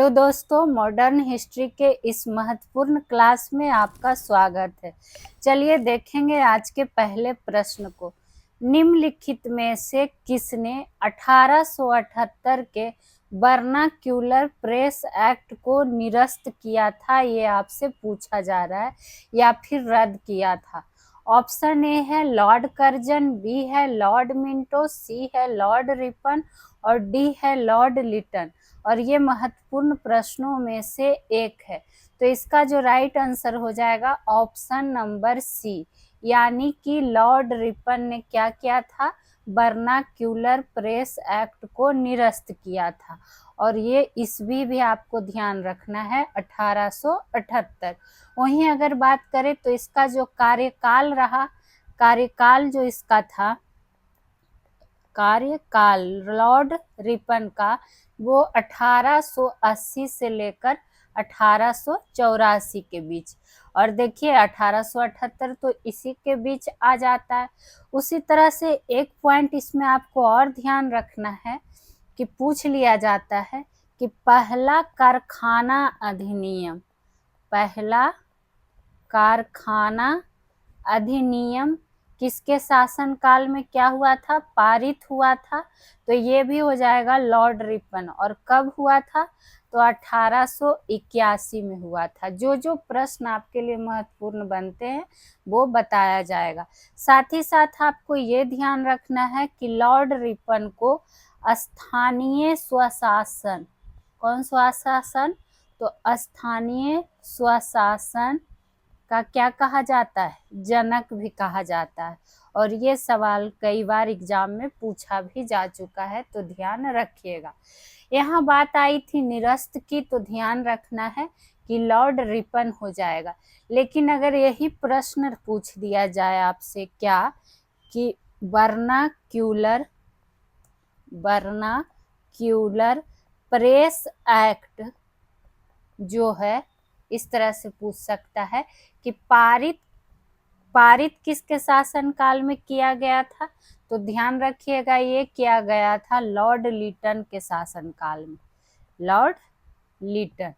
तो दोस्तों, modern history के इस महत्वपूर्ण क्लास में आपका स्वागत है। चलिए देखेंगे आज के पहले प्रश्न को। निम्नलिखित में से किसने 1878 के वर्नाक्यूलर प्रेस एक्ट को निरस्त किया था, ये आपसे पूछा जा रहा है, या फिर रद्द किया था। ऑप्शन ए है लॉर्ड कर्जन, बी है लॉर्ड मिंटो, सी है लॉर्ड रिपन और डी है लॉर्ड लिटन। और ये महत्वपूर्ण प्रश्नों में से एक है, तो इसका जो राइट आंसर हो जाएगा ऑप्शन नंबर सी, यानी कि लॉर्ड रिपन ने क्या किया था, वर्नाक्यूलर प्रेस एक्ट को निरस्त किया था। और ये ईस्वी भी आपको ध्यान रखना है 1878। वहीं अगर बात करें तो इसका जो कार्यकाल रहा, कार्यकाल जो इसका था, कार्यकाल लॉर्ड रिपन का, वो 1880 से लेकर 1884 के बीच। और देखिए 1878 तो इसी के बीच आ जाता है। उसी तरह से एक पॉइंट इसमें आपको और ध्यान रखना है कि पूछ लिया जाता है कि पहला कारखाना अधिनियम, पहला कारखाना अधिनियम किसके शासनकाल में क्या हुआ था, पारित हुआ था। तो ये भी हो जाएगा लॉर्ड रिपन। और कब हुआ था, तो 1881 में हुआ था। जो जो प्रश्न आपके लिए महत्वपूर्ण बनते हैं वो बताया जाएगा। साथ ही साथ आपको ये ध्यान रखना है कि लॉर्ड रिपन को स्थानीय स्वशासन, कौन स्वशासन, तो स्थानीय स्वशासन का क्या कहा जाता है, जनक भी कहा जाता है। और ये सवाल कई बार एग्जाम में पूछा भी जा चुका है, तो ध्यान रखिएगा। यहाँ बात आई थी निरस्त की, तो ध्यान रखना है कि लॉर्ड रिपन हो जाएगा। लेकिन अगर यही प्रश्न पूछ दिया जाए आपसे क्या, कि वर्नाक्यूलर प्रेस एक्ट जो है, इस तरह से पूछ सकता है कि पारित किसके शासनकाल में किया गया था, तो ध्यान रखिएगा ये किया गया था लॉर्ड लिटन के शासनकाल में, लॉर्ड लिटन।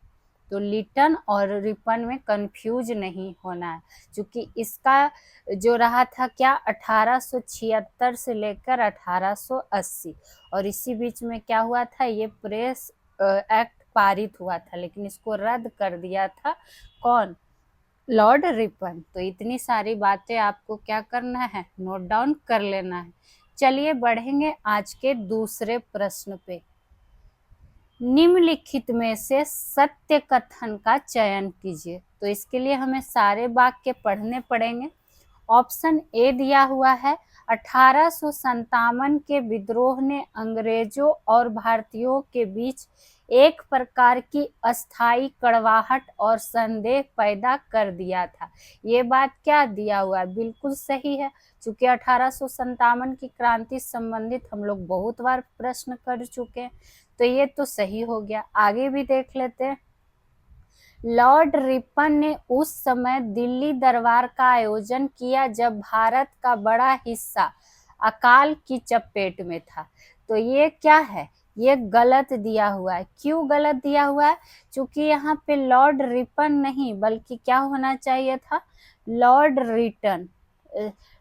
तो लिटन और रिपन में कंफ्यूज नहीं होना है, क्योंकि इसका जो रहा था क्या 1876 से लेकर 1880, और इसी बीच में क्या हुआ था, ये प्रेस एक्ट पारित हुआ था, लेकिन इसको रद्द कर दिया था कौन, लॉर्ड रिपन। तो इतनी सारी बातें आपको क्या करना है, नोट डाउन कर लेना है। चलिए बढ़ेंगे आज के दूसरे प्रश्न पे। निम्नलिखित में से सत्य कथन का चयन कीजिए। तो इसके लिए हमें सारे वाक्य पढ़ने पड़ेंगे। ऑप्शन ए दिया हुआ है, 1857 के विद्रोह ने अंग्रेजों और भारतीयों के बीच एक प्रकार की अस्थाई कड़वाहट और संदेह पैदा कर दिया था। ये बात क्या दिया हुआ है, बिल्कुल सही है, क्योंकि 1857 की क्रांति संबंधित हम लोग बहुत बार प्रश्न कर चुके हैं, तो ये तो सही हो गया। आगे भी देख लेते हैं। लॉर्ड रिपन ने उस समय दिल्ली दरबार का आयोजन किया जब भारत का बड़ा हिस्सा अकाल की चपेट में था। तो ये क्या है, ये गलत दिया हुआ है। क्यों गलत दिया हुआ है, क्योंकि यहाँ पे लॉर्ड रिपन नहीं बल्कि क्या होना चाहिए था, लॉर्ड रिटन,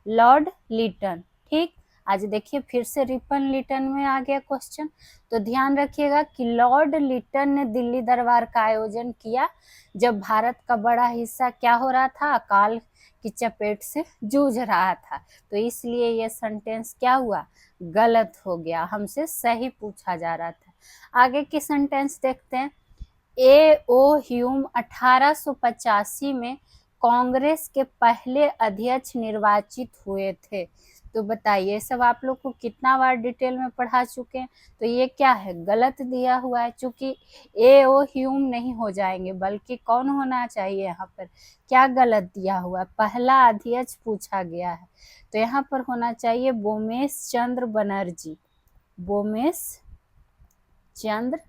लॉर्ड लिटन। ठीक, आज देखिए फिर से रिपन लिटन में आ गया क्वेश्चन। तो ध्यान रखिएगा कि लॉर्ड लिटन ने दिल्ली दरबार का आयोजन किया जब भारत का बड़ा हिस्सा क्या हो रहा था, अकाल की चपेट से जूझ रहा था। तो इसलिए ये सेंटेंस क्या हुआ, गलत हो गया, हमसे सही पूछा जा रहा था। आगे की सेंटेंस देखते हैं। ए ओ ह्यूम 1885 में कांग्रेस के पहले अध्यक्ष निर्वाचित हुए थे। तो बताइए, सब आप लोग को कितना बार डिटेल में पढ़ा चुके हैं। तो ये क्या है, गलत दिया हुआ है, क्योंकि ए ओ ह्यूम नहीं हो जाएंगे बल्कि कौन होना चाहिए, यहाँ पर क्या गलत दिया हुआ है, पहला अध्यक्ष पूछा गया है, तो यहाँ पर होना चाहिए बोमेश चंद्र बनर्जी, बोमेश चंद्र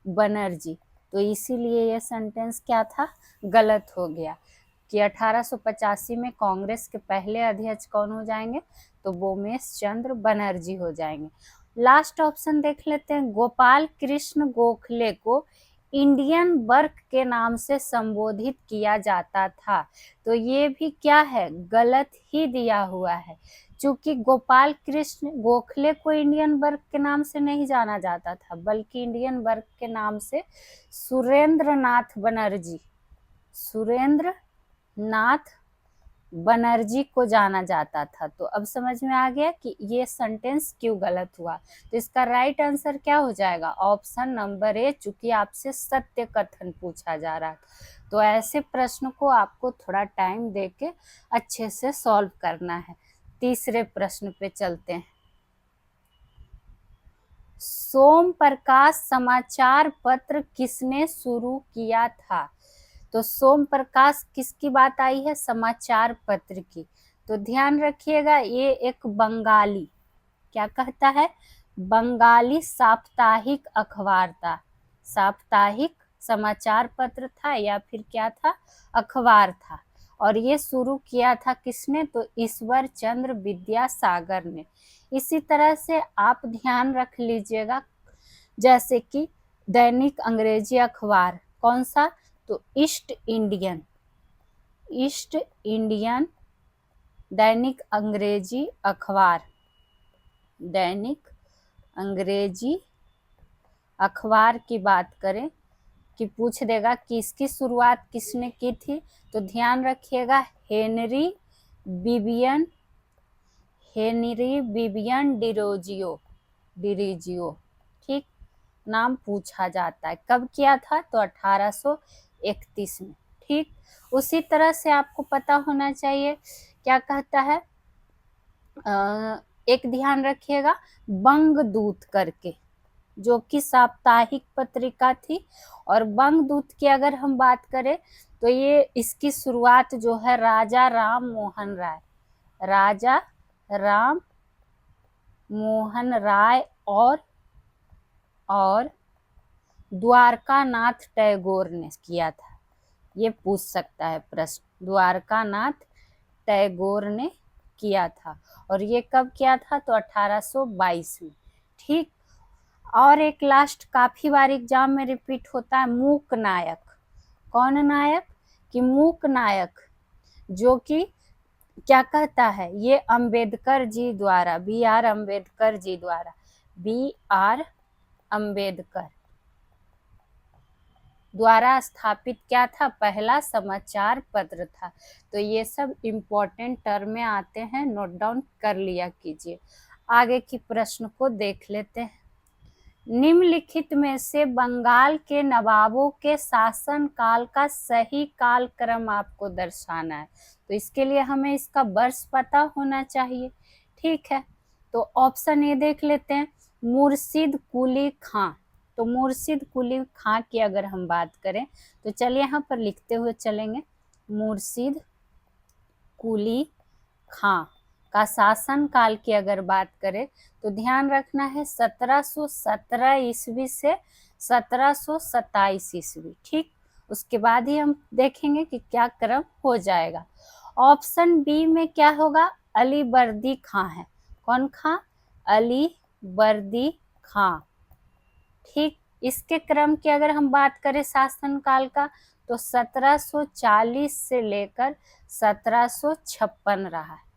बनर्जी। तो इसीलिए ये सेंटेंस क्या था, गलत हो गया कि 1885 में कांग्रेस के पहले अध्यक्ष कौन हो जाएंगे, तो बोमेश चंद्र बनर्जी हो जाएंगे। लास्ट ऑप्शन देख लेते हैं। गोपाल कृष्ण गोखले को इंडियन वर्क के नाम से संबोधित किया जाता था। तो ये भी क्या है, गलत ही दिया हुआ है, क्योंकि गोपाल कृष्ण गोखले को इंडियन वर्क के नाम से नहीं जाना जाता था, बल्कि इंडियन वर्क के नाम से सुरेंद्र नाथ बनर्जी को जाना जाता था। तो अब समझ में आ गया कि ये सेंटेंस क्यों गलत हुआ। तो इसका राइट आंसर क्या हो जाएगा, ऑप्शन नंबर ए, चूंकि आपसे सत्य कथन पूछा जा रहा है। तो ऐसे प्रश्न को आपको थोड़ा टाइम देके अच्छे से सॉल्व करना है। तीसरे प्रश्न पे चलते हैं। सोम प्रकाश समाचार पत्र किसने शुरू किया था। तो सोम प्रकाश किसकी बात आई है, समाचार पत्र की। तो ध्यान रखिएगा, ये एक बंगाली, क्या कहता है, बंगाली साप्ताहिक अखबार था। साप्ताहिक समाचार पत्र था या फिर क्या था, अखबार था। और ये शुरू किया था किसने, तो ईश्वर चंद्र विद्यासागर ने। इसी तरह से आप ध्यान रख लीजिएगा, जैसे कि दैनिक अंग्रेजी अखबार कौन सा, तो ईस्ट इंडियन दैनिक अंग्रेजी अखबार, दैनिक अंग्रेजी अखबार की बात करें कि पूछ देगा कि इसकी शुरुआत किसने की थी, तो ध्यान रखिएगा हेनरी विवियन डिरोजियो, ठीक, नाम पूछा जाता है। कब किया था, तो 1831 में, ठीक। उसी तरह से आपको पता होना चाहिए, क्या कहता है, एक ध्यान रखिएगा बंगदूत करके, जो कि साप्ताहिक पत्रिका थी। और बंगदूत की अगर हम बात करें तो ये इसकी शुरुआत जो है राजा राम मोहन राय और द्वारकानाथ टैगोर ने किया था। ये पूछ सकता है प्रश्न, द्वारकानाथ टैगोर ने किया था। और ये कब किया था, तो 1822 में, ठीक। और एक लास्ट काफी बार एग्जाम में रिपीट होता है, मूक नायक। कौन नायक, कि मूक नायक, जो कि क्या कहता है, ये अंबेडकर जी द्वारा, बी आर अम्बेडकर द्वारा स्थापित क्या था, पहला समाचार पत्र था। तो ये सब इम्पोर्टेंट टर्म में आते हैं, नोट डाउन कर लिया कीजिए। आगे की प्रश्न को देख लेते हैं। निम्नलिखित में से बंगाल के नवाबों के शासन काल का सही कालक्रम आपको दर्शाना है। तो इसके लिए हमें इसका वर्ष पता होना चाहिए, ठीक है। तो ऑप्शन ए देख लेते हैं, मुर्शिद कुली खां। तो मुर्शिद कुली खां की अगर हम बात करें तो चलिए यहाँ पर लिखते हुए चलेंगे, मुर्शिद कुली खां का शासन काल की अगर बात करें तो ध्यान रखना है 1717 ईस्वी से 1727 ईस्वी, ठीक। उसके बाद ही हम देखेंगे कि क्या क्रम हो जाएगा। ऑप्शन बी में क्या होगा, अली बर्दी खां है। कौन खां, अली बर्दी खां, ठीक। इसके क्रम की अगर हम बात करें शासन काल का तो 1740 से लेकर 1756 रहा है।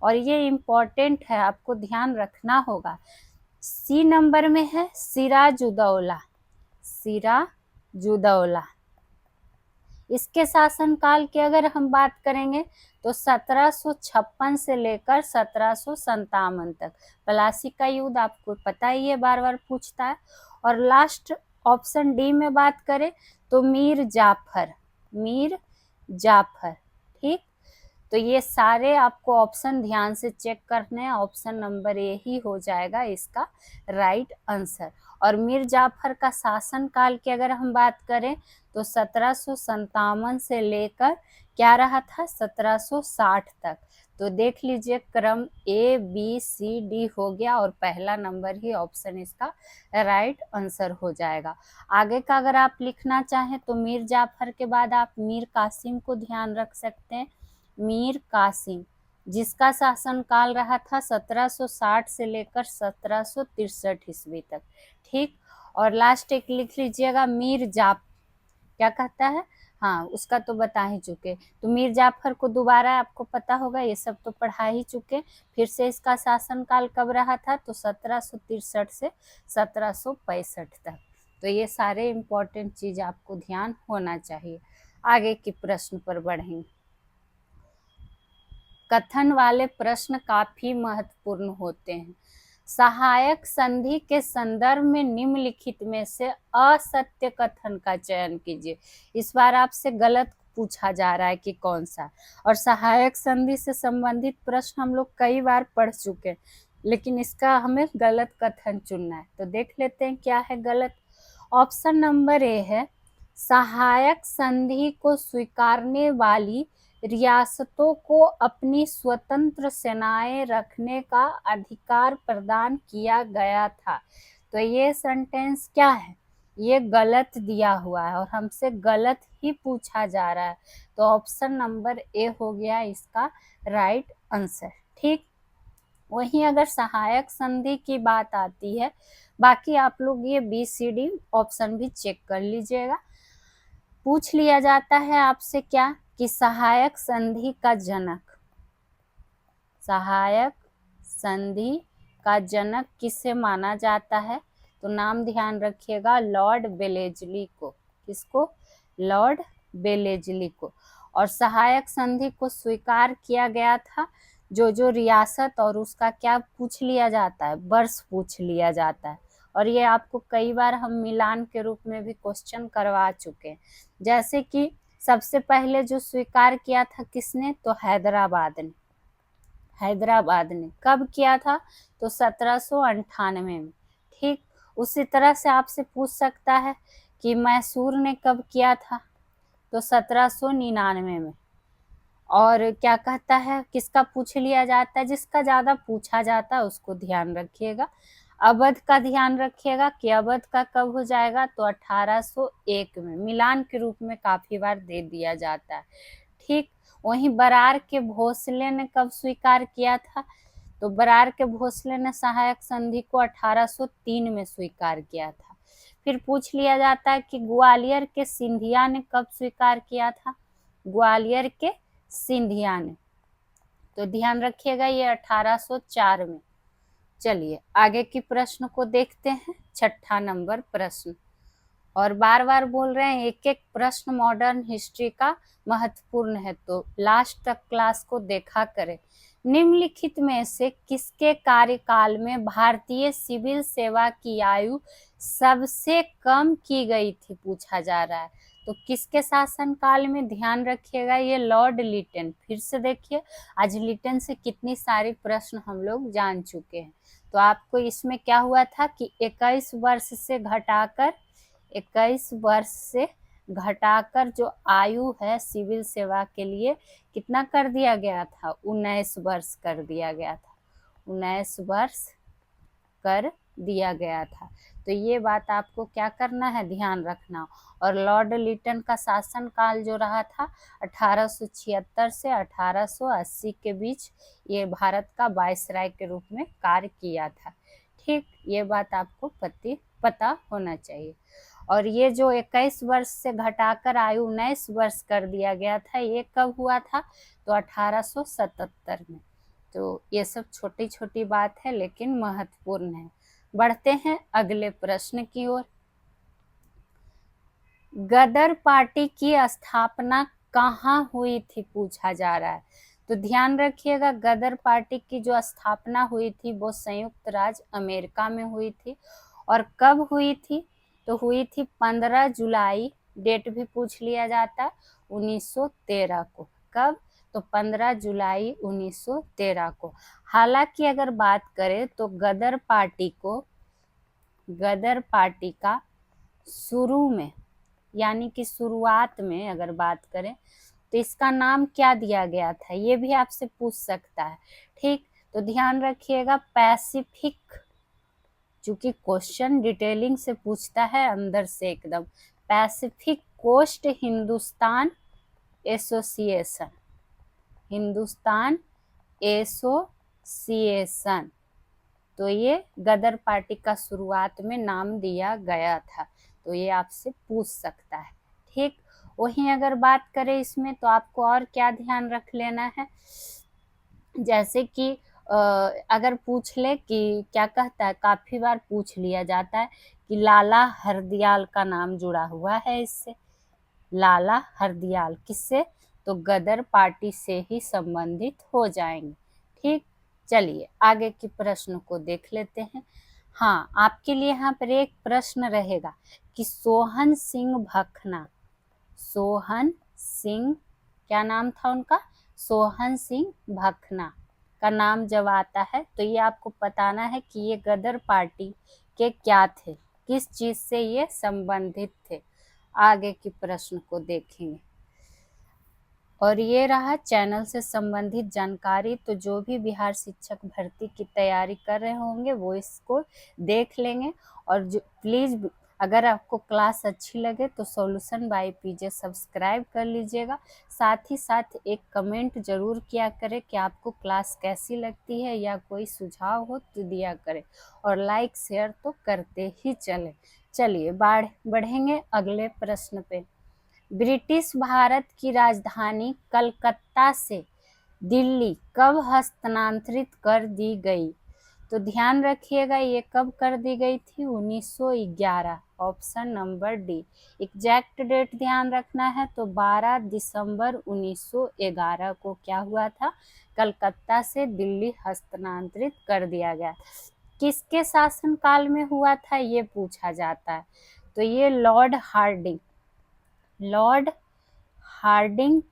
और ये इम्पोर्टेंट है, आपको ध्यान रखना होगा। सी नंबर में है सिराजुद्दौला। इसके शासनकाल की अगर हम बात करेंगे तो 1756 से लेकर 1757 तक। प्लासी का युद्ध आपको पता ही है, बार बार पूछता है। और लास्ट ऑप्शन डी में बात करें तो मीर जाफर, ठीक। तो ये सारे आपको ऑप्शन ध्यान से चेक करने हैं, ऑप्शन नंबर ए ही हो जाएगा इसका राइट आंसर। और मीर जाफर का शासन काल की अगर हम बात करें तो 1757 से लेकर क्या रहा था, 1760 तक। तो देख लीजिए क्रम ए बी सी डी हो गया और पहला नंबर ही ऑप्शन इसका राइट आंसर हो जाएगा। आगे का अगर आप लिखना चाहें तो मीर जाफर के बाद आप मीर कासिम को ध्यान रख सकते हैं। मीर कासिम जिसका शासन काल रहा था 1760 से लेकर 1763 ईस्वी तक, ठीक। और लास्ट एक लिख लीजिएगा मीर जाफ, क्या कहता है, हाँ उसका तो बता ही चुके। तो मीर जाफर को दोबारा आपको पता होगा, ये सब तो पढ़ा ही चुके। फिर से इसका शासनकाल कब रहा था, तो 1763 से 1765 तक। तो ये सारे इम्पोर्टेंट चीज आपको ध्यान होना चाहिए। आगे के प्रश्न पर बढ़ेंगे। कथन वाले प्रश्न काफी महत्वपूर्ण होते हैं। सहायक संधि के संदर्भ में निम्नलिखित में से असत्य कथन का चयन कीजिए। इस बार आपसे गलत पूछा जा रहा है कि कौन सा। और सहायक संधि से संबंधित प्रश्न हम लोग कई बार पढ़ चुके हैं, लेकिन इसका हमें गलत कथन चुनना है। तो देख लेते हैं क्या है गलत। ऑप्शन नंबर ए है, सहायक संधि को स्वीकारने वाली रियासतों को अपनी स्वतंत्र सेनाएं रखने का अधिकार प्रदान किया गया था। तो ये सेंटेंस क्या है, ये गलत दिया हुआ है और हमसे गलत ही पूछा जा रहा है। तो ऑप्शन नंबर ए हो गया इसका राइट आंसर। ठीक, वहीं अगर सहायक संधि की बात आती है, बाकी आप लोग ये BCD ऑप्शन भी चेक कर लीजिएगा। पूछ लिया जाता है आपसे क्या कि सहायक संधि का जनक, सहायक संधि का जनक किसे माना जाता है, तो नाम ध्यान रखिएगा लॉर्ड वेलेस्ली को। किसको, लॉर्ड वेलेस्ली को। और सहायक संधि को स्वीकार किया गया था, जो रियासत और उसका क्या पूछ लिया जाता है, वर्ष पूछ लिया जाता है। और ये आपको कई बार हम मिलान के रूप में भी क्वेश्चन करवा चुके हैं। जैसे कि सबसे पहले जो स्वीकार किया था किसने, तो हैदराबाद ने। हैदराबाद ने कब किया था, तो 1798 में। ठीक, उसी तरह से आपसे पूछ सकता है कि मैसूर ने कब किया था, तो 1799 में। और क्या कहता है, किसका पूछ लिया जाता है, जिसका ज्यादा पूछा जाता है उसको ध्यान रखिएगा। अवध का ध्यान रखिएगा कि अवध का कब हो जाएगा, तो 1801 में। मिलान के रूप में काफी बार दे दिया जाता है। ठीक, वहीं बरार के भोसले ने कब स्वीकार किया था, तो बरार के भोसले ने सहायक संधि को 1803 में स्वीकार किया था। फिर पूछ लिया जाता है कि ग्वालियर के सिंधिया ने कब स्वीकार किया था, ग्वालियर के सिंधिया ने, तो ध्यान रखिएगा ये 1804 में। चलिए आगे की प्रश्न को देखते हैं। छठा नंबर प्रश्न, और बार बार बोल रहे हैं एक एक प्रश्न मॉडर्न हिस्ट्री का महत्वपूर्ण है, तो लास्ट तक क्लास को देखा करें। निम्नलिखित में से किसके कार्यकाल में भारतीय सिविल सेवा की आयु सबसे कम की गई थी, पूछा जा रहा है। तो किसके शासनकाल में, ध्यान रखिएगा ये लॉर्ड लिटन। फिर से देखिए आज लिटन से कितनी सारी प्रश्न हम लोग जान चुके हैं। तो आपको इसमें क्या हुआ था कि 21 वर्ष से घटाकर 21 वर्ष से घटाकर जो आयु है सिविल सेवा के लिए कितना कर दिया गया था, 19 वर्ष कर दिया गया था। 19 वर्ष कर दिया गया था। तो ये बात आपको क्या करना है, ध्यान रखना। और लॉर्ड लिटन का शासनकाल जो रहा था 1876 से 1880 के बीच, ये भारत का वायसराय के रूप में कार्य किया था। ठीक, ये बात आपको पता होना चाहिए। और ये जो 21 वर्ष से घटाकर आयु 19 वर्ष कर दिया गया था, ये कब हुआ था, तो 1877 में। तो ये सब छोटी छोटी बात है लेकिन महत्वपूर्ण है। बढ़ते हैं अगले प्रश्न की ओर। गदर पार्टी की स्थापना कहाँ हुई थी, पूछा जा रहा है। तो ध्यान रखिएगा गदर पार्टी की जो स्थापना हुई थी वो संयुक्त राज्य अमेरिका में हुई थी। और कब हुई थी, तो हुई थी 15 जुलाई, डेट भी पूछ लिया जाता है, 1913 को। कब, तो 15 जुलाई 1913 को। हालांकि अगर बात करें तो गदर पार्टी का शुरू में, यानी कि शुरुआत में अगर बात करें तो इसका नाम क्या दिया गया था, ये भी आपसे पूछ सकता है। ठीक, तो ध्यान रखिएगा पैसिफिक, चूंकि क्वेश्चन डिटेलिंग से पूछता है अंदर से एकदम, Pacific coast Hindustan association, Hindustan association. तो ये गदर पार्टी का शुरुआत में नाम दिया गया था। तो ये आपसे पूछ सकता है। ठीक, वहीं अगर बात करें इसमें तो आपको और क्या ध्यान रख लेना है, जैसे कि अगर पूछ ले कि क्या कहता है, काफी बार पूछ लिया जाता है कि लाला हरदयाल का नाम जुड़ा हुआ है इससे। लाला हरदयाल किससे, तो गदर पार्टी से ही संबंधित हो जाएंगे। ठीक, चलिए आगे के प्रश्न को देख लेते हैं। हाँ, आपके लिए यहाँ पर एक प्रश्न रहेगा कि सोहन सिंह भखना, सोहन सिंह, क्या नाम था उनका, सोहन सिंह भखना का नाम जब आता है तो ये आपको बताना है कि ये गदर पार्टी के क्या थे, किस चीज से ये संबंधित थे। आगे के प्रश्न को देखेंगे। और ये रहा चैनल से संबंधित जानकारी। तो जो भी बिहार शिक्षक भर्ती की तैयारी कर रहे होंगे वो इसको देख लेंगे। और जो प्लीज़ अगर आपको क्लास अच्छी लगे तो सॉल्यूशन बाय पीजे सब्सक्राइब कर लीजिएगा। साथ ही साथ एक कमेंट जरूर किया करें कि आपको क्लास कैसी लगती है, या कोई सुझाव हो तो दिया करें। और लाइक शेयर तो करते ही चलें। चलिए बढ़ेंगे अगले प्रश्न पे। ब्रिटिश भारत की राजधानी कलकत्ता से दिल्ली कब हस्तांतरित कर दी गई, तो ध्यान रखिएगा ये कब कर दी गई थी, 1911, option number D. Exact date ध्यान रखना है तो 12 दिसंबर 1911 को क्या हुआ था, कलकत्ता से दिल्ली हस्तांतरित कर दिया गया। किसके शासनकाल में हुआ था ये पूछा जाता है, तो ये लॉर्ड हार्डिंग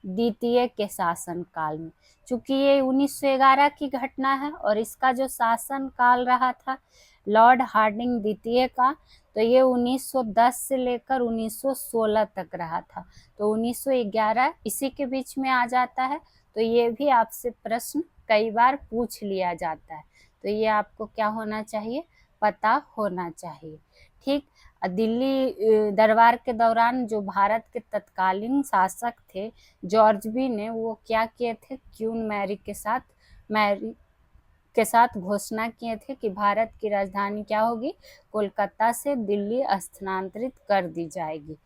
द्वितीय के शासनकाल में। चूंकि ये 1911 की घटना है और इसका जो शासन काल रहा था लॉर्ड हार्डिंग द्वितीय का, तो ये 1910 से लेकर 1916 तक रहा था। तो 1911 इसी के बीच में आ जाता है। तो ये भी आपसे प्रश्न कई बार पूछ लिया जाता है। तो ये आपको क्या होना चाहिए, पता होना चाहिए। ठीक, दिल्ली दरबार के दौरान जो भारत के तत्कालीन शासक थे जॉर्ज बी ने, वो क्या किए थे, क्वीन मैरी के साथ घोषणा किए थे कि भारत की राजधानी क्या होगी, कोलकाता से दिल्ली स्थानांतरित कर दी जाएगी।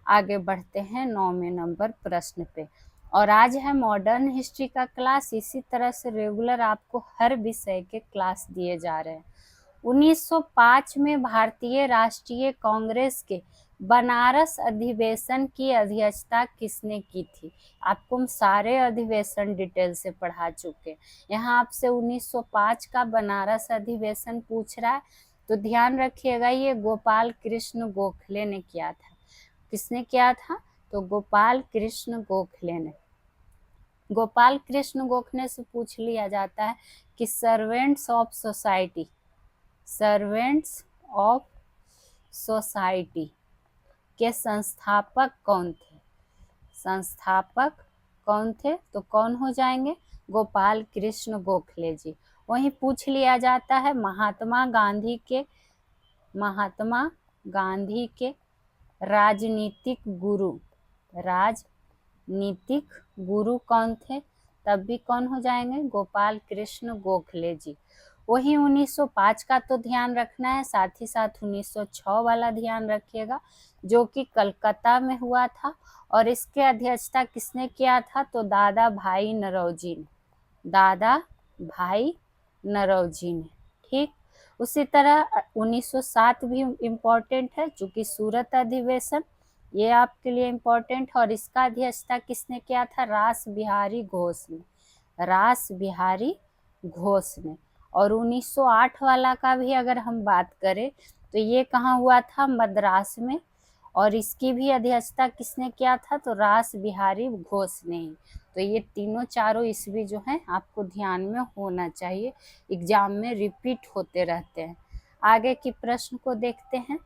आगे बढ़ते हैं 9वें नंबर प्रश्न पे। और आज है मॉडर्न हिस्ट्री का क्लास। इसी तरह से रेगुलर आपको हर विषय के क्लास दिए जा रहे हैं। 1905 में भारतीय राष्ट्रीय कांग्रेस के बनारस अधिवेशन की अध्यक्षता किसने की थी। आपको हम सारे अधिवेशन डिटेल से पढ़ा चुके हैं। यहाँ आपसे 1905 का बनारस अधिवेशन पूछ रहा है, तो ध्यान रखिएगा ये गोपाल कृष्ण गोखले ने किया था। किसने किया था, तो गोपाल कृष्ण गोखले ने। गोपाल कृष्ण गोखले से पूछ लिया जाता है कि सर्वेंट्स ऑफ सोसाइटी के संस्थापक कौन थे, तो कौन हो जाएंगे, गोपाल कृष्ण गोखले जी। वहीं पूछ लिया जाता है महात्मा गांधी के राजनीतिक गुरु कौन थे, तब भी कौन हो जाएंगे, गोपाल कृष्ण गोखले जी। वही 1905 का तो ध्यान रखना है, साथ ही साथ 1906 वाला ध्यान रखिएगा जो कि कलकत्ता में हुआ था। और इसके अध्यक्षता किसने किया था, तो दादा भाई नरौजी ने। ठीक, उसी तरह 1907 भी इम्पोर्टेंट है, चूंकि सूरत अधिवेशन ये आपके लिए इम्पोर्टेंट है। और इसका अध्यक्षता किसने किया था, रास बिहारी घोष ने। और 1908 वाला का भी अगर हम बात करें तो ये कहाँ हुआ था, मद्रास में। और इसकी भी अध्यक्षता किसने किया था, तो रास बिहारी घोष ने ही। तो ये चारों ईस्वी जो हैं आपको ध्यान में होना चाहिए, एग्जाम में रिपीट होते रहते हैं। आगे की प्रश्न को देखते हैं।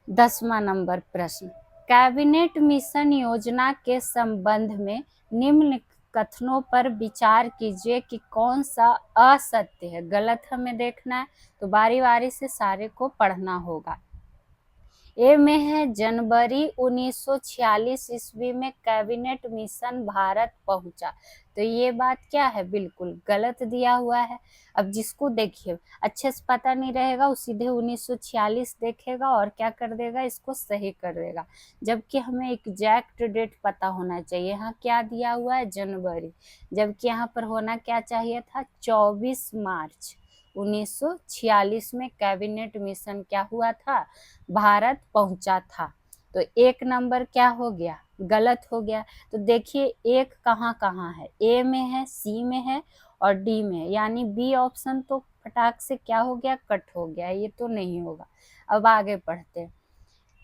10वां नंबर प्रश्न, कैबिनेट मिशन योजना के संबंध में निम्न कथनों पर विचार कीजिए कि कौन सा असत्य है। गलत हमें देखना है, तो बारी बारी से सारे को पढ़ना होगा। ए में है जनवरी 1946 ईस्वी में कैबिनेट मिशन भारत पहुंचा। तो ये बात क्या है, बिल्कुल गलत दिया हुआ है। अब जिसको देखिए अच्छे से पता नहीं रहेगा वो सीधे 1946 देखेगा और क्या कर देगा, इसको सही कर देगा, जबकि हमें एग्जैक्ट डेट पता होना चाहिए। यहाँ क्या दिया हुआ है, जनवरी, जबकि यहाँ पर होना क्या चाहिए था, 24 मार्च 1946 में कैबिनेट मिशन क्या हुआ था, भारत पहुंचा था। तो एक नंबर क्या हो गया, गलत हो गया। तो देखिए एक कहाँ कहाँ है, ए में है, सी में है और डी में है, यानी बी ऑप्शन तो फटाक से क्या हो गया, कट हो गया, ये तो नहीं होगा। अब आगे पढ़ते हैं।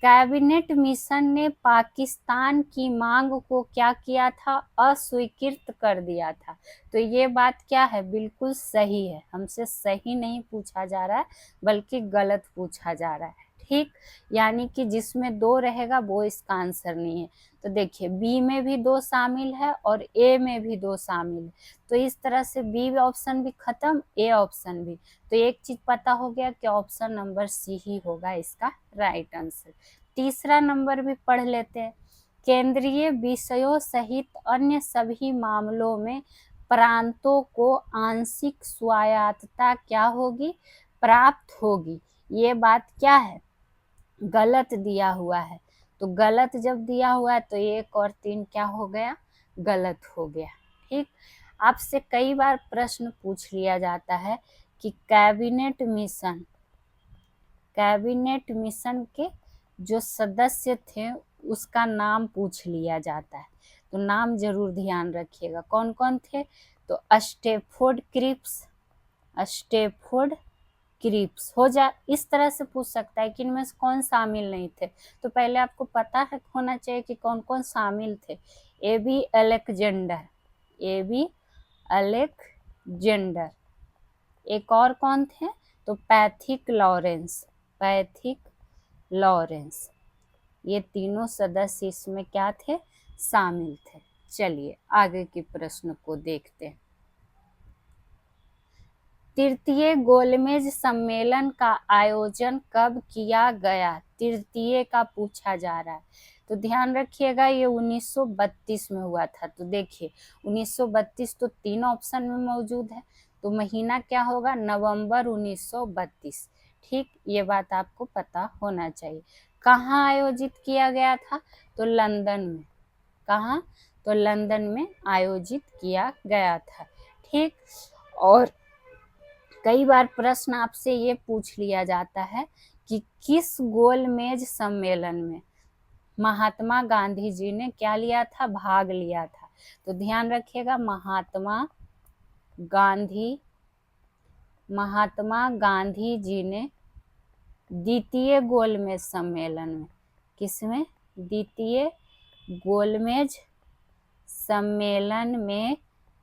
कैबिनेट मिशन ने पाकिस्तान की मांग को क्या किया था, अस्वीकृत कर दिया था। तो ये बात क्या है, बिल्कुल सही है, हमसे सही नहीं पूछा जा रहा है बल्कि गलत पूछा जा रहा है। ठीक, यानी कि जिसमें 2 रहेगा वो इसका आंसर नहीं है। तो देखिए बी में भी 2 शामिल है और ए में भी 2 शामिल है, तो इस तरह से बी ऑप्शन भी खत्म, ए ऑप्शन भी। तो एक चीज पता हो गया कि ऑप्शन नंबर सी ही होगा इसका राइट आंसर। तीसरा नंबर भी पढ़ लेते हैं। केंद्रीय विषयों सहित अन्य सभी मामलों में प्रांतों को आंशिक स्वायत्तता क्या होगी, प्राप्त होगी। ये बात क्या है, गलत दिया हुआ है। तो गलत जब दिया हुआ है तो 1 और 3 क्या हो गया, गलत हो गया। ठीक, आपसे कई बार प्रश्न पूछ लिया जाता है कि कैबिनेट मिशन के जो सदस्य थे उसका नाम पूछ लिया जाता है, तो नाम जरूर ध्यान रखिएगा कौन कौन थे। तो स्टेफोर्ड क्रिप्स हो जा, इस तरह से पूछ सकता है कि इनमें से कौन शामिल नहीं थे। तो पहले आपको पता है होना चाहिए कि कौन कौन शामिल थे। ए बी अलेक्जेंडर, एक और कौन थे, तो पैथिक लॉरेंस, ये तीनों सदस्य इसमें क्या थे, शामिल थे। चलिए आगे के प्रश्न को देखते हैं। तृतीय गोलमेज सम्मेलन का आयोजन कब किया गया, तृतीय का पूछा जा रहा है। तो ध्यान रखिएगा ये 1932 में हुआ था। तो देखिए 1932 तो 3 ऑप्शन में मौजूद है, तो महीना क्या होगा, नवंबर 1932। ठीक, ये बात आपको पता होना चाहिए। कहाँ आयोजित किया गया था, तो लंदन में। कहाँ, तो लंदन में आयोजित किया गया था। ठीक, और कई बार प्रश्न आपसे ये पूछ लिया जाता है कि किस गोलमेज सम्मेलन में महात्मा गांधी जी ने क्या लिया था, भाग लिया था। तो ध्यान रखिएगा महात्मा गांधी जी ने द्वितीय गोलमेज सम्मेलन में, किसमें, द्वितीय गोलमेज सम्मेलन में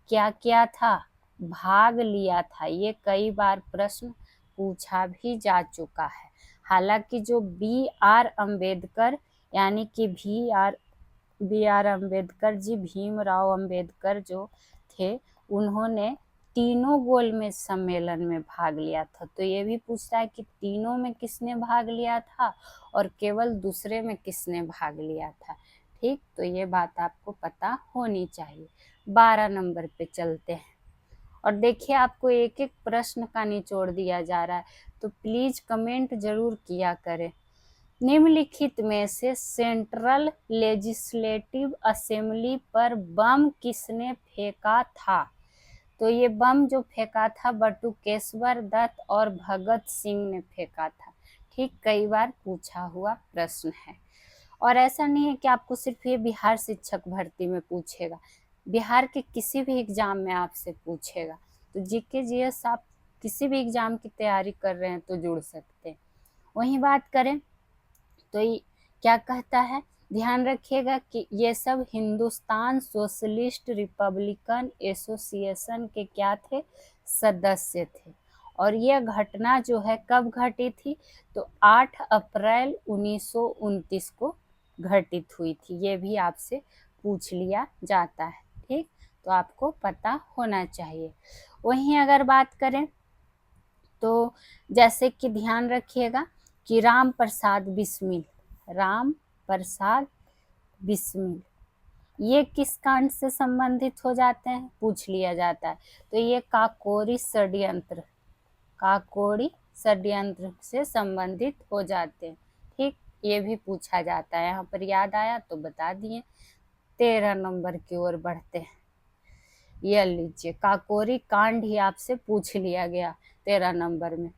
क्या किया था, भाग लिया था। ये कई बार प्रश्न पूछा भी जा चुका है। हालांकि जो B.R. अम्बेडकर यानी कि B.R. अम्बेडकर जी, भीमराव अम्बेडकर जो थे, उन्होंने तीनों गोलमेज सम्मेलन में भाग लिया था। तो ये भी पूछता है कि तीनों में किसने भाग लिया था और केवल दूसरे में किसने भाग लिया था। ठीक, तो ये बात आपको पता होनी चाहिए। 12 नंबर पे चलते हैं और देखिए आपको एक एक प्रश्न का निचोड़ दिया जा रहा है, तो प्लीज कमेंट जरूर किया करें। निम्नलिखित में से सेंट्रल लेजिस्लेटिव असेंबली पर बम किसने फेंका था। तो ये बम जो फेंका था बटुकेश्वर दत्त और भगत सिंह ने फेंका था। ठीक, कई बार पूछा हुआ प्रश्न है। और ऐसा नहीं है कि आपको सिर्फ ये बिहार शिक्षक भर्ती में पूछेगा, बिहार के किसी भी एग्जाम में आपसे पूछेगा। तो जीके जीएस आप किसी भी एग्जाम की तैयारी कर रहे हैं तो जुड़ सकते हैं। वहीं बात करें तो ये क्या कहता है, ध्यान रखिएगा कि ये सब हिंदुस्तान सोशलिस्ट रिपब्लिकन एसोसिएशन के क्या थे, सदस्य थे। और यह घटना जो है कब घटी थी, तो 8 अप्रैल 1929 को घटित हुई थी। ये भी आपसे पूछ लिया जाता है। ठीक, तो आपको पता होना चाहिए। वहीं अगर बात करें तो जैसे कि ध्यान रखिएगा कि राम प्रसाद बिस्मिल, राम प्रसाद बिस्मिल, ये किस कांड से संबंधित हो जाते हैं, पूछ लिया जाता है। तो ये काकोरी षड्यंत्र से संबंधित हो जाते हैं। ठीक, ये भी पूछा जाता है, यहाँ पर याद आया तो बता दिए। 13 नंबर की ओर बढ़ते हैं। यह लीजिए, काकोरी कांड ही आपसे पूछ लिया गया 13 नंबर में।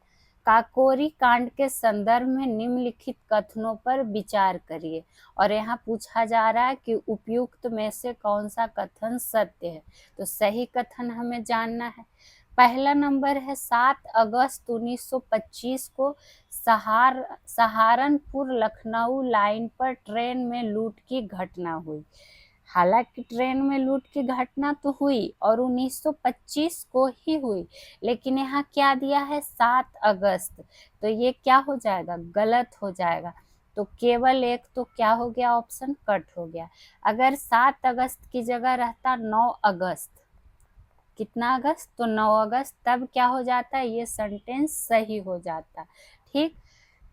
काकोरी कांड के संदर्भ में निम्नलिखित कथनों पर विचार करिए। और यहाँ पूछा जा रहा है कि उपयुक्त में से कौन सा कथन सत्य है। तो सही कथन हमें जानना है। पहला नंबर है 7 अगस्त 1925 को सहारनपुर लखनऊ लाइन पर ट्रेन में लूट की घटना हुई। हालांकि ट्रेन में लूट की घटना तो हुई और 1925 को ही हुई, लेकिन यहाँ क्या दिया है 7 अगस्त, तो ये क्या हो जाएगा, गलत हो जाएगा। तो केवल एक तो क्या हो गया, ऑप्शन कट हो गया। अगर 7 अगस्त की जगह रहता 9 अगस्त, कितना अगस्त, तो 9 अगस्त, तब क्या हो जाता है, ये सेंटेंस सही हो जाता। ठीक,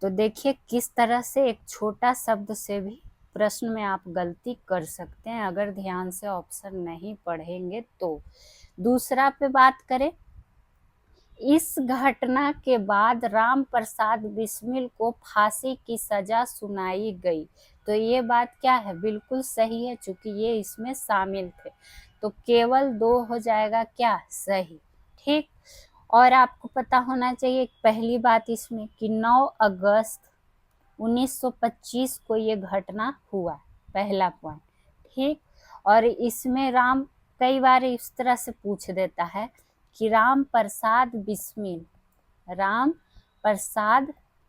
तो देखिए किस तरह से एक छोटा शब्द से भी प्रश्न में आप गलती कर सकते हैं अगर ध्यान से ऑप्शन नहीं पढ़ेंगे तो। दूसरा पे बात करें, इस घटना के बाद राम प्रसाद बिस्मिल को फांसी की सजा सुनाई गई। तो ये बात क्या है, बिल्कुल सही है, चूंकि ये इसमें शामिल थे। तो केवल 2 हो जाएगा क्या, सही। ठीक, और आपको पता होना चाहिए पहली बात इसमें कि 9 अगस्त 1925 को ये घटना हुआ, पहला पॉइंट। ठीक, और इसमें राम कई बार इस तरह से पूछ देता है कि राम प्रसाद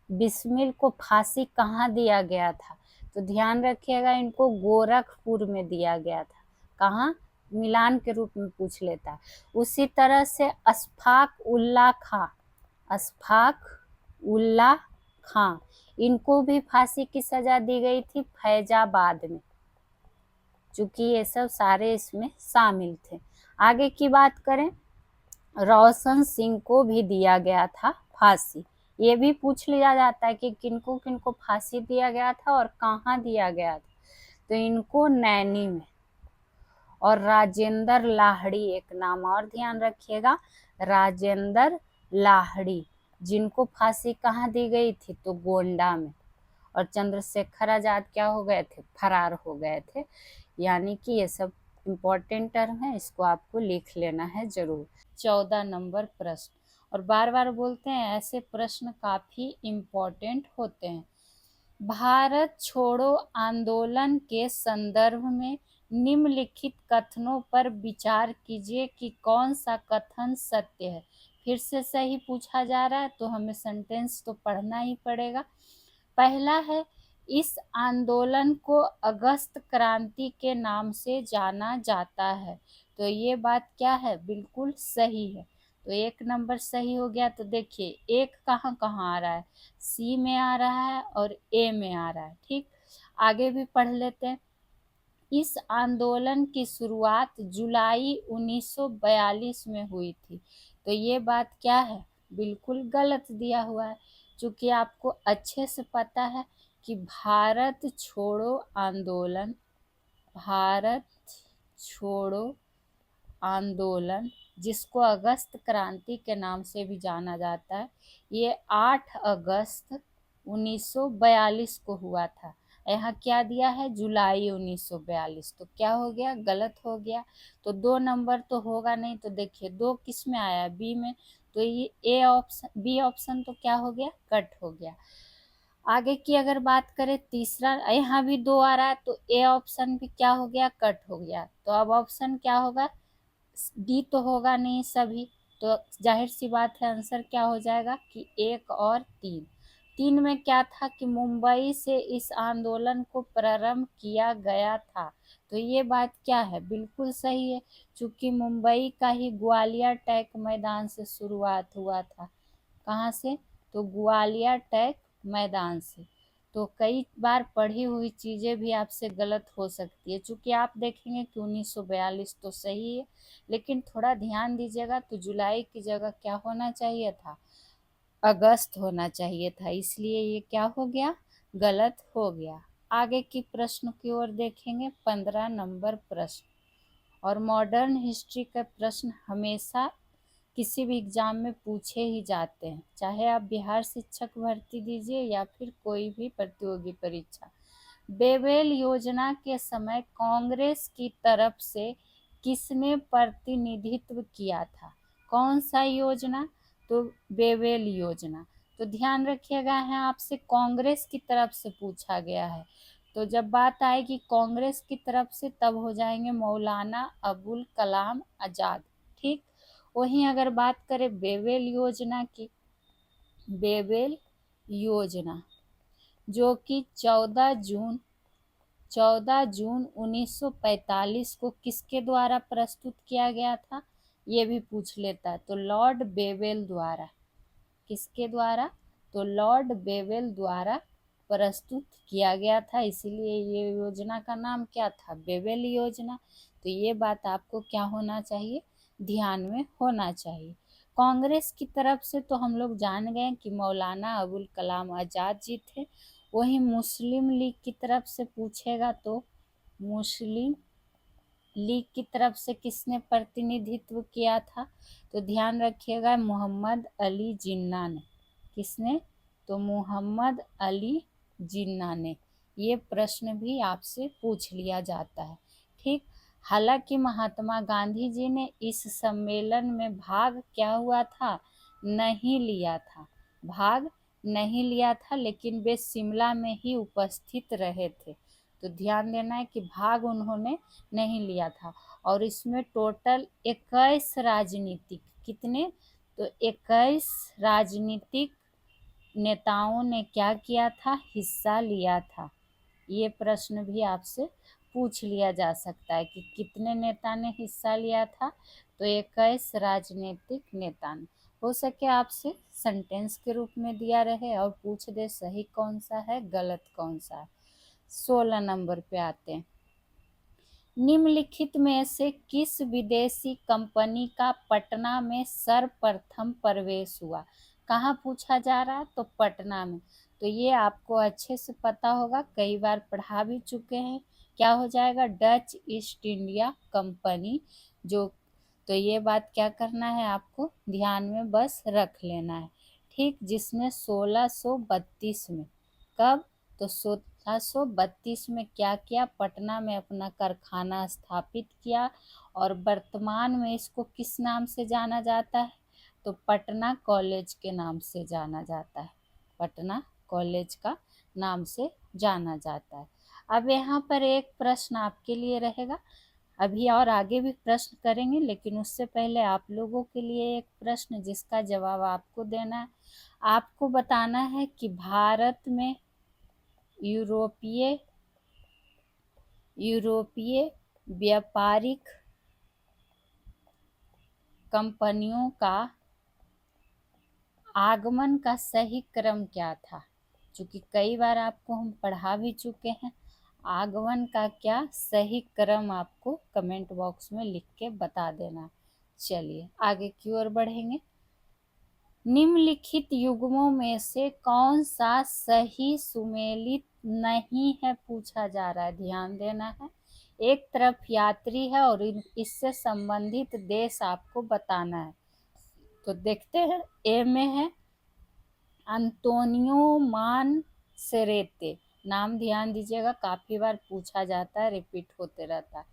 बिस्मिल को फांसी कहाँ दिया गया था। तो ध्यान रखिएगा, इनको गोरखपुर में दिया गया था। कहाँ, मिलान के रूप में पूछ लेता है। उसी तरह से अशफाक उल्ला खां, इनको भी फांसी की सजा दी गई थी फैजाबाद में, चूंकि ये सब सारे इसमें शामिल थे। आगे की बात करें, रोशन सिंह को भी दिया गया था फांसी। ये भी पूछ लिया जाता है कि किनको किनको फांसी दिया गया था और कहाँ दिया गया था। तो इनको नैनी में। और राजेंद्र लाहिड़ी, एक नाम और ध्यान रखिएगा, राजेंद्र लाहिड़ी, जिनको फांसी कहाँ दी गई थी, तो गोंडा में। और चंद्रशेखर आजाद क्या हो गए थे, फरार हो गए थे। यानी कि ये सब इम्पोर्टेंट टर्म है, इसको आपको लिख लेना है जरूर। 14 नंबर प्रश्न, और बार बार बोलते हैं ऐसे प्रश्न काफी इम्पोर्टेंट होते हैं। भारत छोड़ो आंदोलन के संदर्भ में निम्नलिखित कथनों पर विचार कीजिए कि कौन सा कथन सत्य है। फिर से सही पूछा जा रहा है तो हमें सेंटेंस तो पढ़ना ही पड़ेगा। पहला है, इस आंदोलन को अगस्त क्रांति के नाम से जाना जाता है। तो ये बात क्या है, बिल्कुल सही है। तो 1 नंबर सही हो गया। तो देखिए एक कहाँ कहाँ आ रहा है, सी में आ रहा है और ए में आ रहा है। ठीक, आगे भी पढ़ लेते हैं। इस आंदोलन की शुरुआत जुलाई 1942 में हुई थी। तो ये बात क्या है, बिल्कुल गलत दिया हुआ है, क्योंकि आपको अच्छे से पता है कि भारत छोड़ो आंदोलन, जिसको अगस्त क्रांति के नाम से भी जाना जाता है, ये 8 अगस्त 1942 को हुआ था। यहाँ क्या दिया है, जुलाई 1942, तो क्या हो गया, गलत हो गया। तो 2 नंबर तो होगा नहीं। तो देखिए 2 किस में आया, बी में। तो ये बी ऑप्शन तो क्या हो गया, कट हो गया। आगे की अगर बात करें तीसरा, यहाँ भी 2 आ रहा है, तो ए ऑप्शन भी क्या हो गया, कट हो गया। तो अब ऑप्शन क्या होगा, डी तो होगा नहीं सभी। तो जाहिर सी बात है आंसर क्या हो जाएगा कि 1 और 3। 3 में क्या था कि मुंबई से इस आंदोलन को प्रारंभ किया गया था। तो ये बात क्या है, बिल्कुल सही है, क्योंकि मुंबई का ही ग्वालियर टैंक मैदान से शुरुआत हुआ था। कहाँ से, तो ग्वालियर टैंक मैदान से। तो कई बार पढ़ी हुई चीज़ें भी आपसे गलत हो सकती है, क्योंकि आप देखेंगे कि 1942 तो सही है, लेकिन थोड़ा ध्यान दीजिएगा तो जुलाई की जगह क्या होना चाहिए था, अगस्त होना चाहिए था, इसलिए ये क्या हो गया, गलत हो गया। आगे की प्रश्न की ओर देखेंगे। 15 नंबर प्रश्न, और मॉडर्न हिस्ट्री का प्रश्न हमेशा किसी भी एग्जाम में पूछे ही जाते हैं, चाहे आप बिहार शिक्षक भर्ती दीजिए या फिर कोई भी प्रतियोगी परीक्षा। बेवेल योजना के समय कांग्रेस की तरफ से किसने प्रतिनिधित्व किया था? कौन सा योजना? तो बेवेल योजना। तो ध्यान रखिएगा, है आपसे कांग्रेस की तरफ से पूछा गया है, तो जब बात आएगी कांग्रेस की तरफ से तब हो जाएंगे मौलाना अबुल कलाम आजाद। ठीक, वहीं अगर बात करें बेवेल योजना की, बेवेल योजना जो कि 14 जून 1945 को किसके द्वारा प्रस्तुत किया गया था, ये भी पूछ लेता है। तो लॉर्ड बेवेल द्वारा। किसके द्वारा? तो लॉर्ड बेवेल द्वारा प्रस्तुत किया गया था, इसीलिए ये योजना का नाम क्या था? बेवेल योजना। तो ये बात आपको क्या होना चाहिए? ध्यान में होना चाहिए। कांग्रेस की तरफ से तो हम लोग जान गए कि मौलाना अबुल कलाम आजाद जी थे। वहीं मुस्लिम लीग की तरफ से पूछेगा तो मुस्लिम लीग की तरफ से किसने प्रतिनिधित्व किया था? तो ध्यान रखिएगा मोहम्मद अली जिन्ना ने। किसने? तो मोहम्मद अली जिन्ना ने। ये प्रश्न भी आपसे पूछ लिया जाता है। ठीक, हालांकि महात्मा गांधी जी ने इस सम्मेलन में भाग क्या हुआ था? नहीं लिया था। भाग नहीं लिया था, लेकिन वे शिमला में ही उपस्थित रहे थे। तो ध्यान देना है कि भाग उन्होंने नहीं लिया था। और इसमें टोटल 21 राजनीतिक, कितने? तो 21 राजनीतिक नेताओं ने क्या किया था? हिस्सा लिया था। ये प्रश्न भी आपसे पूछ लिया जा सकता है कि कितने नेता ने हिस्सा लिया था? तो 21 राजनीतिक नेता ने। हो सके आपसे सेंटेंस के रूप में दिया रहे और पूछ दे सही कौन सा है, गलत कौन सा है। 16 नंबर पे आते हैं। निम्नलिखित में से किस विदेशी कंपनी का पटना में सर्वप्रथम प्रवेश हुआ? कहाँ पूछा जा रहा है? तो पटना में। तो ये आपको अच्छे से पता होगा, कई बार पढ़ा भी चुके हैं। क्या हो जाएगा? Dutch east India company. जो, तो ये बात क्या करना है आपको? ध्यान में बस रख लेना है। ठीक, जिसने 1632 में, कब? तो 1632 में क्या किया? पटना में अपना कारखाना स्थापित किया। और वर्तमान में इसको किस नाम से जाना जाता है? तो पटना कॉलेज के नाम से जाना जाता है। पटना कॉलेज का नाम से जाना जाता है। अब यहाँ पर एक प्रश्न आपके लिए रहेगा, अभी और आगे भी प्रश्न करेंगे, लेकिन उससे पहले आप लोगों के लिए एक प्रश्न जिसका जवाब आपको देना है। आपको बताना है कि भारत में यूरोपीय व्यापारिक कंपनियों का आगमन का सही क्रम क्या था? क्योंकि कई बार आपको हम पढ़ा भी चुके हैं। आगमन का क्या सही क्रम आपको कमेंट बॉक्स में लिख के बता देना। चलिए आगे की ओर बढ़ेंगे। निम्नलिखित युग्मों में से कौन सा सही सुमेलित नहीं है पूछा जा रहा है। ध्यान देना है। एक तरफ यात्री है और इससे संबंधित देश आपको बताना है। तो देखते हैं, ए में है अंतोनियो मानसेरेते। नाम ध्यान दीजिएगा, काफी बार पूछा जाता है, रिपीट होते रहता है।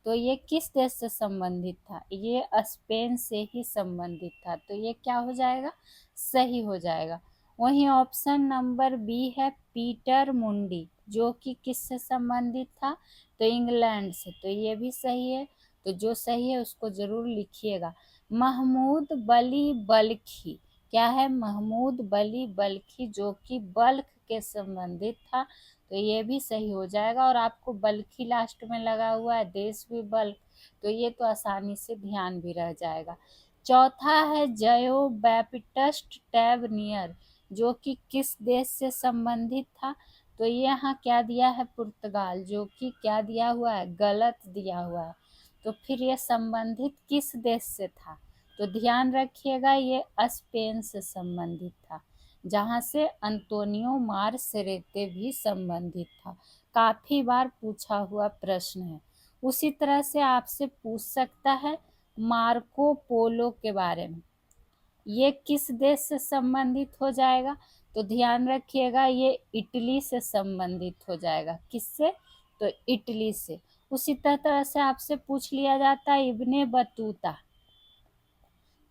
तो ये किस देश से संबंधित था? ये स्पेन से ही संबंधित था। तो ये क्या हो जाएगा? सही हो जाएगा। वहीं ऑप्शन नंबर बी है पीटर मुंडी, जो कि किससे संबंधित था? तो इंग्लैंड से। तो ये भी सही है। तो जो सही है उसको जरूर लिखिएगा। महमूद बली बल्खी, क्या है? महमूद बली बल्खी, जो कि बल्ख के संबंधित था। तो ये भी सही हो जाएगा। और आपको बल्खी लास्ट में लगा हुआ है, देश भी बल्ख, तो ये तो आसानी से ध्यान भी रह जाएगा। चौथा है जयो बैप्टिस्ट टैबनियर, जो कि किस देश से संबंधित था? तो ये यहाँ क्या दिया है? पुर्तगाल, जो कि क्या दिया हुआ है? गलत दिया हुआ है। तो फिर ये संबंधित किस देश से था? तो ध्यान रखिएगा, ये स्पेन से संबंधित था। जहाँ से अंतोनियो मार्सरेते भी संबंधित था। काफी बार पूछा हुआ प्रश्न है। उसी तरह से आपसे पूछ सकता है मार्को पोलो के बारे में, ये किस देश से संबंधित हो जाएगा? तो ध्यान रखिएगा ये इटली से संबंधित हो जाएगा। किससे? तो इटली से। उसी तरह से आपसे पूछ लिया जाता है इब्ने बतूता,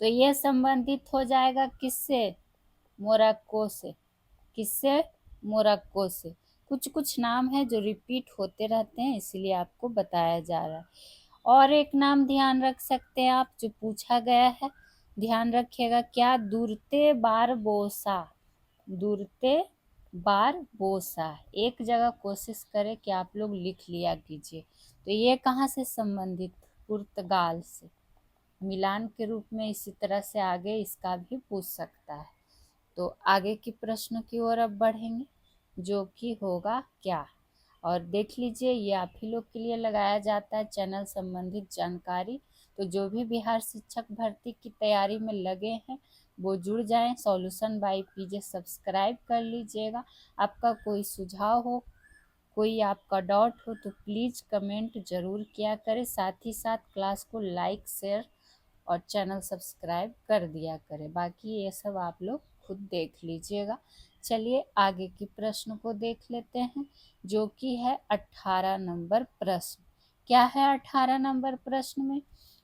तो ये संबंधित हो जाएगा किससे? मोरक्को से। किससे? मोरक्को से। कुछ कुछ नाम है जो रिपीट होते रहते हैं, इसलिए आपको बताया जा रहा है। और एक नाम ध्यान रख सकते हैं आप जो पूछा गया है, ध्यान रखिएगा क्या? दूरते बारबोसा। दूरते बारबोसा। एक जगह कोशिश करें कि आप लोग लिख लिया कीजिए। तो ये कहाँ से संबंधित? पुर्तगाल से। मिलान के रूप में इसी तरह से आगे इसका भी पूछ सकता है। तो आगे की प्रश्न की ओर अब बढ़ेंगे, जो कि होगा क्या? और देख लीजिए ये आप ही लोग के लिए लगाया जाता है चैनल संबंधित जानकारी। तो जो भी बिहार शिक्षक भर्ती की तैयारी में लगे हैं वो जुड़ जाएं। सॉल्यूशन बाय पीजे सब्सक्राइब कर लीजिएगा। आपका कोई सुझाव हो, कोई आपका डाउट हो तो प्लीज़ कमेंट ज़रूर किया करें। साथ ही साथ क्लास को लाइक, शेयर और चैनल सब्सक्राइब कर दिया करें। बाकी ये सब आप लोग खुद देख लीजिएगा। चलिए आगे की प्रश्न को देख लेते हैं, जो कि है 18 नंबर प्रश्न। क्या है 18 नंबर प्रश्न में?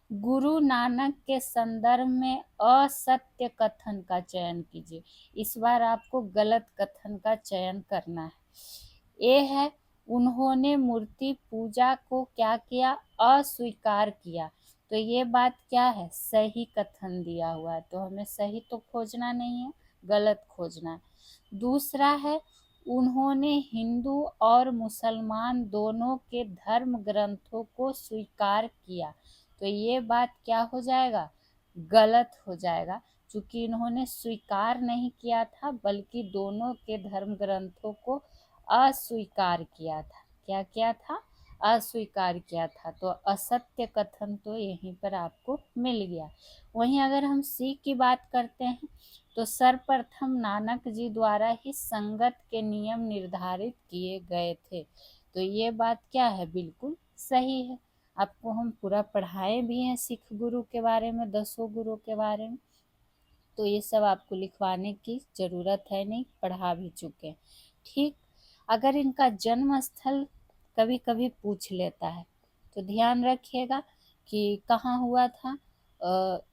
गुरु नानक के संदर्भ में असत्य कथन का चयन कीजिए। इस बार आपको गलत कथन का चयन करना है। ये है उन्होंने मूर्ति पूजा को क्या किया? अस्वीकार किया। तो ये बात क्या है? सही कथन दिया हुआ है, तो हमें सही तो खोजना नहीं है, गलत खोजना है। दूसरा है उन्होंने हिंदू और मुसलमान दोनों के धर्म ग्रंथों को स्वीकार किया। तो ये बात क्या हो जाएगा? गलत हो जाएगा, क्योंकि इन्होंने स्वीकार नहीं किया था बल्कि दोनों के धर्म ग्रंथों को अस्वीकार किया था। क्या किया था? अस्वीकार किया था। तो असत्य कथन तो यहीं पर आपको मिल गया। वहीं अगर हम सी की बात करते हैं तो सर्वप्रथम नानक जी द्वारा ही संगत के नियम निर्धारित किए गए थे। तो ये बात क्या है? बिल्कुल सही है। आपको हम पूरा पढ़ाए भी हैं सिख गुरु के बारे में, 10 गुरु के बारे में, तो ये सब आपको लिखवाने की ज़रूरत है नहीं, पढ़ा भी चुके हैं। ठीक। अगर इनका जन्म स्थल कभी कभी पूछ लेता है तो ध्यान रखिएगा कि कहाँ हुआ था।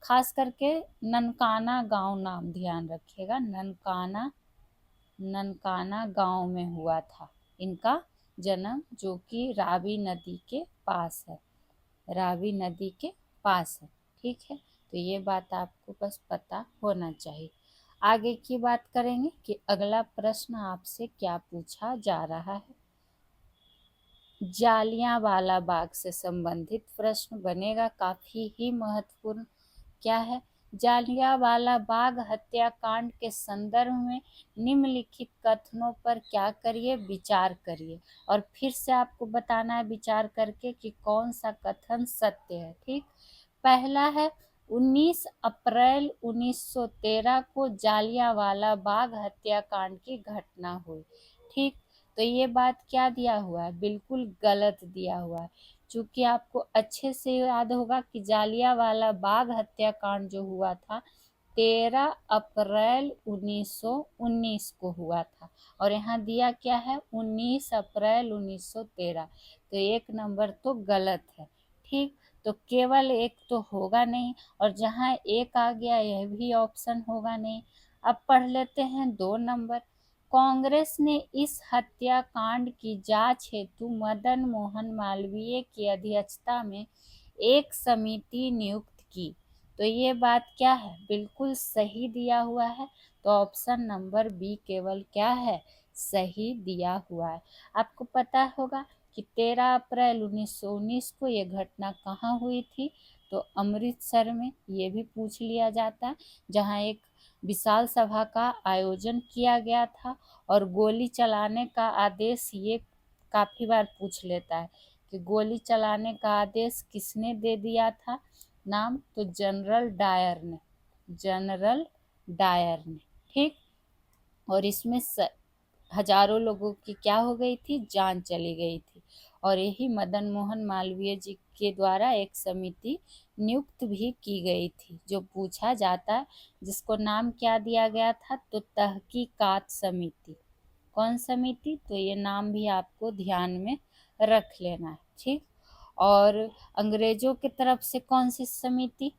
खास करके ननकाना गांव, नाम ध्यान रखिएगा, ननकाना, ननकाना गांव में हुआ था इनका जन्म, जो कि रावी नदी के पास है। रावी नदी के पास है। ठीक है, तो ये बात आपको बस पता होना चाहिए। आगे की बात करेंगे कि अगला प्रश्न आपसे क्या पूछा जा रहा है। जालियांवाला बाग से संबंधित प्रश्न बनेगा, काफी ही महत्वपूर्ण। क्या है? जालियांवाला बाग हत्याकांड के संदर्भ में निम्नलिखित कथनों पर क्या करिए? विचार करिए। और फिर से आपको बताना है विचार करके कि कौन सा कथन सत्य है। ठीक। पहला है 19 अप्रैल 1913 को जालियांवाला बाग हत्याकांड की घटना हुई। ठीक। तो ये बात क्या दिया हुआ है? बिल्कुल गलत दिया हुआ है। चूंकि आपको अच्छे से याद होगा कि जालियांवाला बाग हत्याकांड जो हुआ था 13 अप्रैल 1919 को हुआ था, और यहाँ दिया क्या है? 19 अप्रैल 1913। तो एक नंबर तो गलत है। ठीक। तो केवल एक तो होगा नहीं, और जहाँ एक आ गया यह भी ऑप्शन होगा नहीं। अब पढ़ लेते हैं 2 नंबर। कांग्रेस ने इस हत्याकांड की जांच हेतु मदन मोहन मालवीय की अध्यक्षता में एक समिति नियुक्त की। तो ये बात क्या है? बिल्कुल सही दिया हुआ है। तो ऑप्शन नंबर बी केवल क्या है? सही दिया हुआ है। आपको पता होगा कि 13 अप्रैल 1919 को ये घटना कहाँ हुई थी? तो अमृतसर में। ये भी पूछ लिया जाता है, जहाँ एक विशाल सभा का आयोजन किया गया था और गोली चलाने का आदेश, ये काफ़ी बार पूछ लेता है कि गोली चलाने का आदेश किसने दे दिया था? नाम तो जनरल डायर ने। जनरल डायर ने। ठीक। और इसमें हजारों लोगों की क्या हो गई थी, जान चली गई थी। और यही मदन मोहन मालवीय जी के द्वारा एक समिति नियुक्त भी की गई थी, जो पूछा जाता है, जिसको नाम क्या दिया गया था, तो तहकीकात समिति। कौन समिति, तो ये नाम भी आपको ध्यान में रख लेना है, ठीक। और अंग्रेजों की तरफ से कौन सी समिति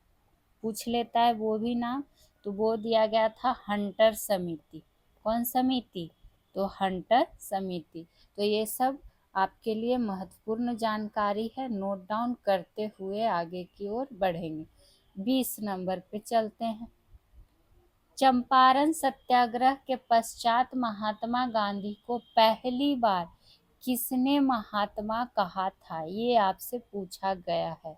पूछ लेता है वो भी नाम, तो वो दिया गया था हंटर समिति। कौन समिति, तो हंटर समिति। तो ये सब आपके लिए महत्वपूर्ण जानकारी है, नोट डाउन करते हुए आगे की ओर बढ़ेंगे। 20 नंबर पे चलते हैं। चंपारण सत्याग्रह के पश्चात महात्मा गांधी को पहली बार किसने महात्मा कहा था, ये आपसे पूछा गया है,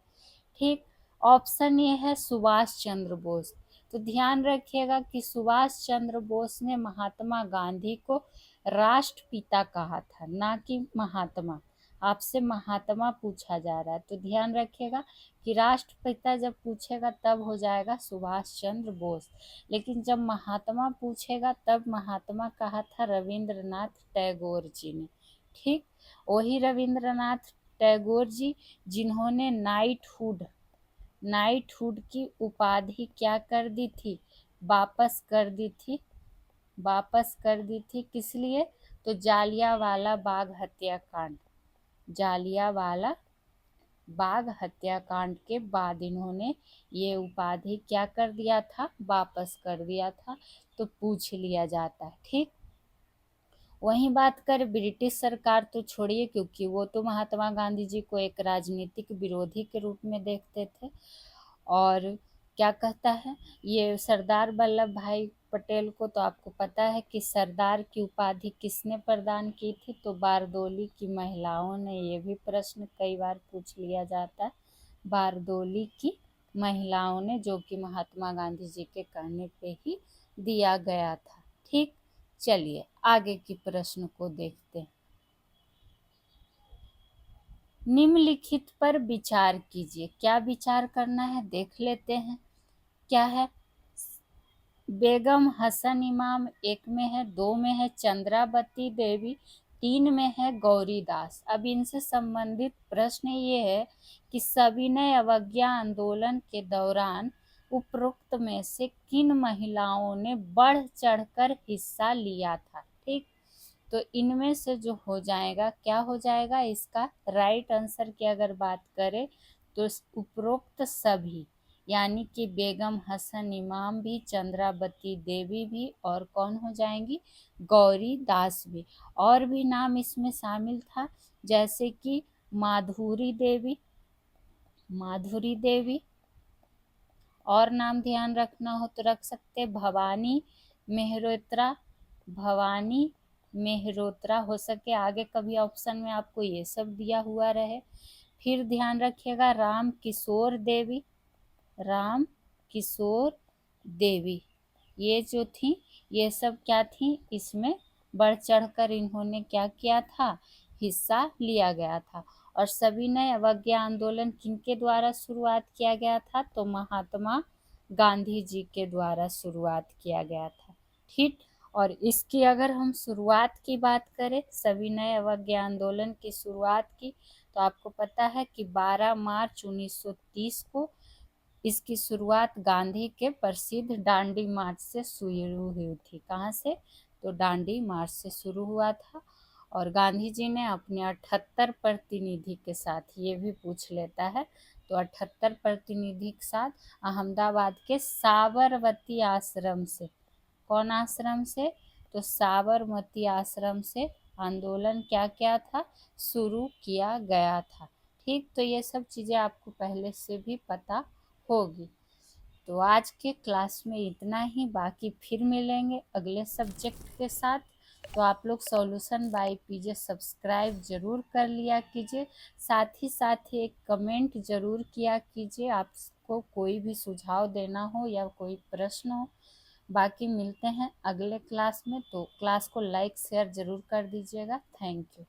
ठीक। ऑप्शन ये है सुभाष चंद्र बोस। तो ध्यान रखिएगा कि सुभाष चंद्र बोस ने महात्मा गांधी को राष्ट्रपिता कहा था, ना कि महात्मा। आपसे महात्मा पूछा जा रहा है, तो ध्यान रखिएगा कि राष्ट्रपिता जब पूछेगा तब हो जाएगा सुभाष चंद्र बोस, लेकिन जब महात्मा पूछेगा तब महात्मा कहा था रविंद्रनाथ टैगोर जी ने, ठीक। वही रविंद्रनाथ टैगोर जी जिन्होंने नाइटहुड की उपाधि क्या कर दी थी, वापस कर दी थी। वापस कर दी थी किस लिए, तो जालियांवाला बाग हत्याकांड। जालियांवाला बाग हत्याकांड के बाद इन्होंने ये उपाधि क्या कर दिया था, वापस कर दिया था। तो पूछ लिया जाता है, ठीक। वहीं बात करें ब्रिटिश सरकार तो छोड़िए, क्योंकि वो तो महात्मा गांधी जी को एक राजनीतिक विरोधी के रूप में देखते थे। और क्या कहता है, ये सरदार वल्लभ भाई पटेल को तो आपको पता है कि सरदार की उपाधि किसने प्रदान की थी, तो बारदोली की महिलाओं ने। ये भी प्रश्न कई बार पूछ लिया जाता है, बारदोली की महिलाओं ने, जो कि महात्मा गांधी जी के कहने पे ही दिया गया था, ठीक। चलिए आगे की प्रश्न को देखते हैं। निम्नलिखित पर विचार कीजिए। क्या विचार करना है, देख लेते हैं क्या है। बेगम हसन इमाम, एक में है, 2 में है चंद्रावती देवी, 3 में है गौरी दास। अब इनसे संबंधित प्रश्न ये है कि सविनय अवज्ञा आंदोलन के दौरान उपरोक्त में से किन महिलाओं ने बढ़ चढ़कर हिस्सा लिया था, ठीक। तो इनमें से जो हो जाएगा, क्या हो जाएगा इसका राइट आंसर की अगर बात करें, तो उपरोक्त सभी, यानी कि बेगम हसन इमाम भी, चंद्रावती देवी भी, और कौन हो जाएंगी, गौरी दास भी। और भी नाम इसमें शामिल था, जैसे कि माधुरी देवी, माधुरी देवी। और नाम ध्यान रखना हो तो रख सकते, भवानी मेहरोत्रा, भवानी मेहरोत्रा हो सके आगे कभी ऑप्शन में आपको ये सब दिया हुआ रहे। फिर ध्यान रखिएगा राम किशोर देवी, राम किशोर देवी, ये जो थी, ये सब क्या थी, इसमें बढ़ चढ़कर इन्होंने क्या किया था, हिस्सा लिया गया था। और सविनय अवज्ञा आंदोलन किनके द्वारा शुरुआत किया गया था, तो महात्मा गांधी जी के द्वारा शुरुआत किया गया था, ठीक। और इसकी अगर हम शुरुआत की बात करें, सविनय अवज्ञा आंदोलन की शुरुआत की, तो आपको पता है कि 12 मार्च 1930 को इसकी शुरुआत गांधी के प्रसिद्ध डांडी मार्च से शुरू हुई थी। कहाँ से, तो डांडी मार्च से शुरू हुआ था। और गांधी जी ने अपने 78 प्रतिनिधि के साथ, ये भी पूछ लेता है, तो 78 प्रतिनिधि के साथ अहमदाबाद के साबरमती आश्रम से, कौन आश्रम से, तो साबरमती आश्रम से आंदोलन क्या किया था, शुरू किया गया था, ठीक। तो ये सब चीज़ें आपको पहले से भी पता होगी। तो आज के क्लास में इतना ही, बाकी फिर मिलेंगे अगले सब्जेक्ट के साथ। तो आप लोग सॉल्यूशन बाय पीजे सब्सक्राइब जरूर कर लिया कीजिए, साथ ही एक कमेंट जरूर किया कीजिए, आपको कोई भी सुझाव देना हो या कोई प्रश्न हो। बाकी मिलते हैं अगले क्लास में, तो क्लास को लाइक शेयर जरूर कर दीजिएगा। Thank you.